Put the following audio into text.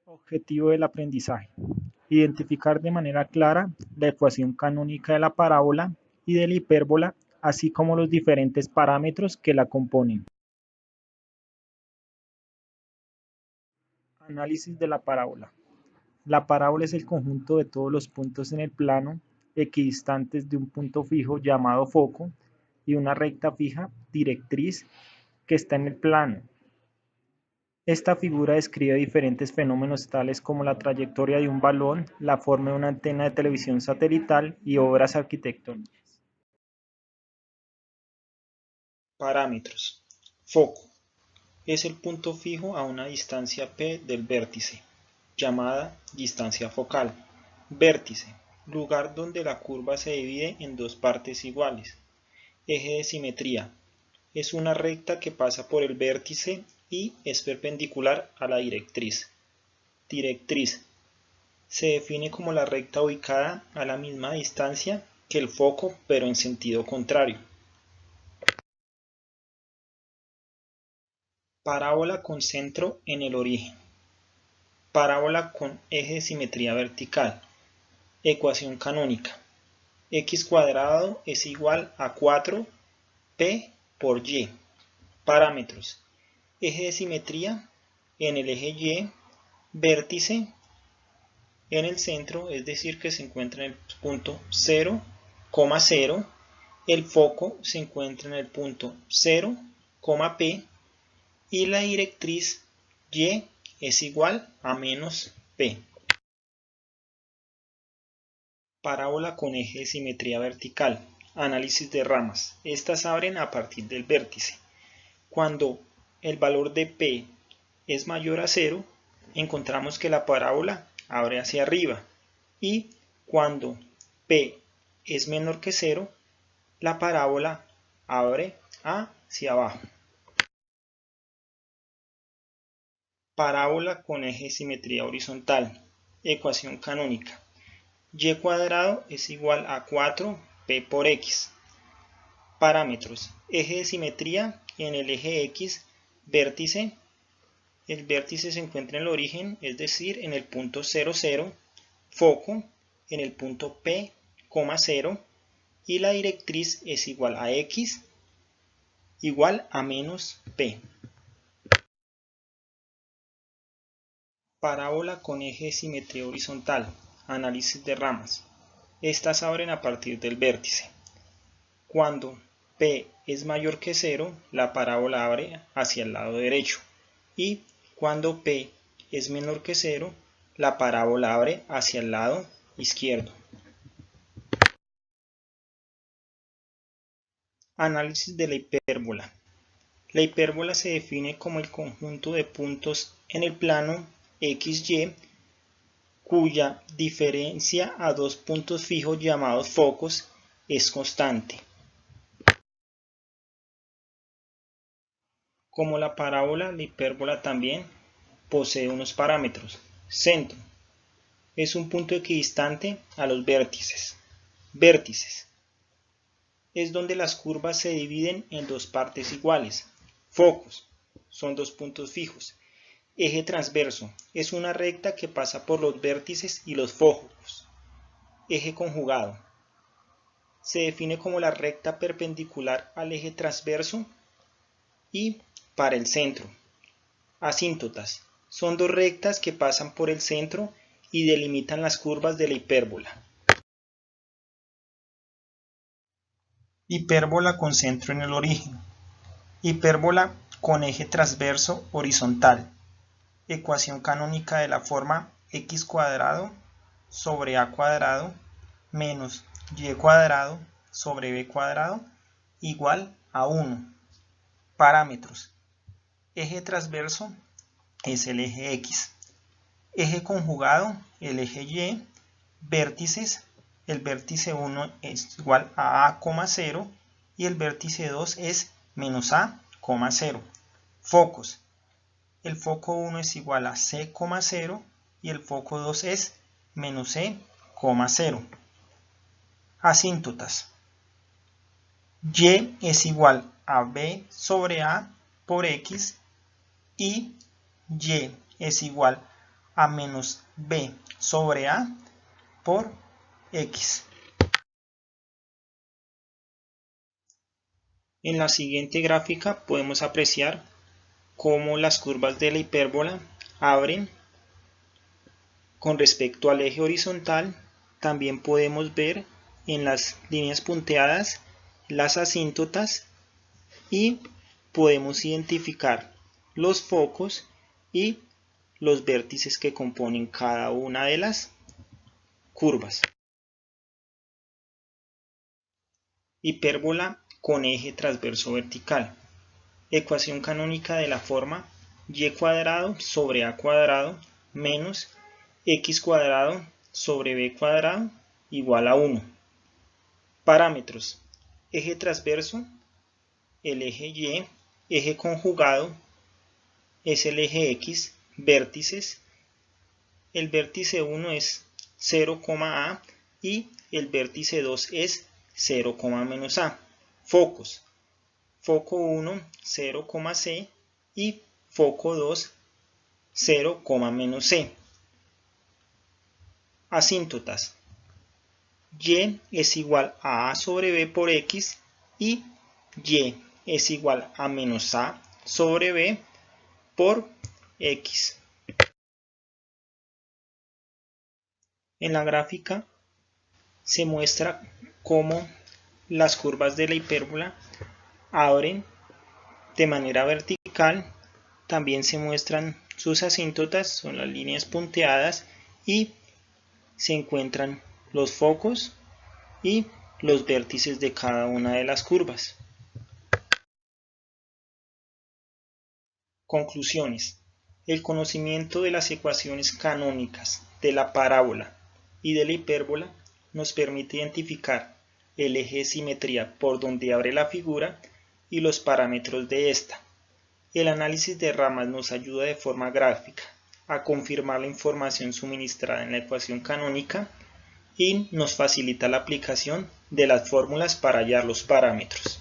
Objetivo del aprendizaje. Identificar de manera clara la ecuación canónica de la parábola y de la hipérbola, así como los diferentes parámetros que la componen. Análisis de la parábola. La parábola es el conjunto de todos los puntos en el plano equidistantes de un punto fijo llamado foco y una recta fija, directriz, que está en el plano. Esta figura describe diferentes fenómenos tales como la trayectoria de un balón, la forma de una antena de televisión satelital y obras arquitectónicas. Parámetros. Foco. Es el punto fijo a una distancia P del vértice, llamada distancia focal. Vértice. Lugar donde la curva se divide en dos partes iguales. Eje de simetría. Es una recta que pasa por el vértice y es perpendicular a la directriz. Directriz. Se define como la recta ubicada a la misma distancia que el foco, pero en sentido contrario. Parábola con centro en el origen. Parábola con eje de simetría vertical. Ecuación canónica. X cuadrado es igual a 4P por Y. Parámetros. Eje de simetría en el eje Y, vértice en el centro, es decir que se encuentra en el punto 0, 0. El foco se encuentra en el punto 0, P y la directriz Y es igual a menos P. Parábola con eje de simetría vertical. Análisis de ramas. Estas abren a partir del vértice. Cuando el valor de P es mayor a 0, encontramos que la parábola abre hacia arriba. Y cuando P es menor que 0, la parábola abre hacia abajo. Parábola con eje de simetría horizontal. Ecuación canónica. Y cuadrado es igual a 4P por X. Parámetros. Eje de simetría en el eje X, vértice. El vértice se encuentra en el origen, es decir, en el punto 0, 0. Foco en el punto P, 0. Y la directriz es igual a X igual a menos P. Parábola con eje de simetría horizontal. Análisis de ramas. Estas abren a partir del vértice. Cuando P es mayor que 0, la parábola abre hacia el lado derecho. Y cuando P es menor que 0, la parábola abre hacia el lado izquierdo. Análisis de la hipérbola. La hipérbola se define como el conjunto de puntos en el plano XY cuya diferencia a dos puntos fijos llamados focos es constante. Como la parábola, la hipérbola también posee unos parámetros. Centro. Es un punto equidistante a los vértices. Vértices. Es donde las curvas se dividen en dos partes iguales. Focos. Son dos puntos fijos. Eje transverso. Es una recta que pasa por los vértices y los focos. Eje conjugado. Se define como la recta perpendicular al eje transverso y para el centro. Asíntotas. Son dos rectas que pasan por el centro y delimitan las curvas de la hipérbola. Hipérbola con centro en el origen. Hipérbola con eje transverso horizontal. Ecuación canónica de la forma x cuadrado sobre a cuadrado menos y cuadrado sobre b cuadrado igual a 1. Parámetros. Eje transverso es el eje X. Eje conjugado, el eje Y. Vértices, el vértice 1 es igual a A, 0 y el vértice 2 es menos A, 0. Focos. El foco 1 es igual a C, 0 y el foco 2 es menos C, 0. Asíntotas. Y es igual a B sobre A por X y Y es igual a menos b sobre a por x. En la siguiente gráfica podemos apreciar cómo las curvas de la hipérbola abren con respecto al eje horizontal. También podemos ver en las líneas punteadas las asíntotas y podemos identificar los focos y los vértices que componen cada una de las curvas. Hipérbola con eje transverso vertical. Ecuación canónica de la forma y cuadrado sobre a cuadrado menos x cuadrado sobre b cuadrado igual a 1. Parámetros: eje transverso, el eje y, eje conjugado es el eje x, vértices, el vértice 1 es 0, a y el vértice 2 es 0, menos a. Focos: foco 1, 0, c y foco 2, 0, menos c. Asíntotas: y es igual a sobre b por x y y es igual a menos a sobre b por x. En la gráfica se muestra cómo las curvas de la hipérbola abren de manera vertical. También se muestran sus asíntotas, son las líneas punteadas, y se encuentran los focos y los vértices de cada una de las curvas. Conclusiones: el conocimiento de las ecuaciones canónicas de la parábola y de la hipérbola nos permite identificar el eje de simetría por donde abre la figura y los parámetros de esta. El análisis de ramas nos ayuda de forma gráfica a confirmar la información suministrada en la ecuación canónica y nos facilita la aplicación de las fórmulas para hallar los parámetros.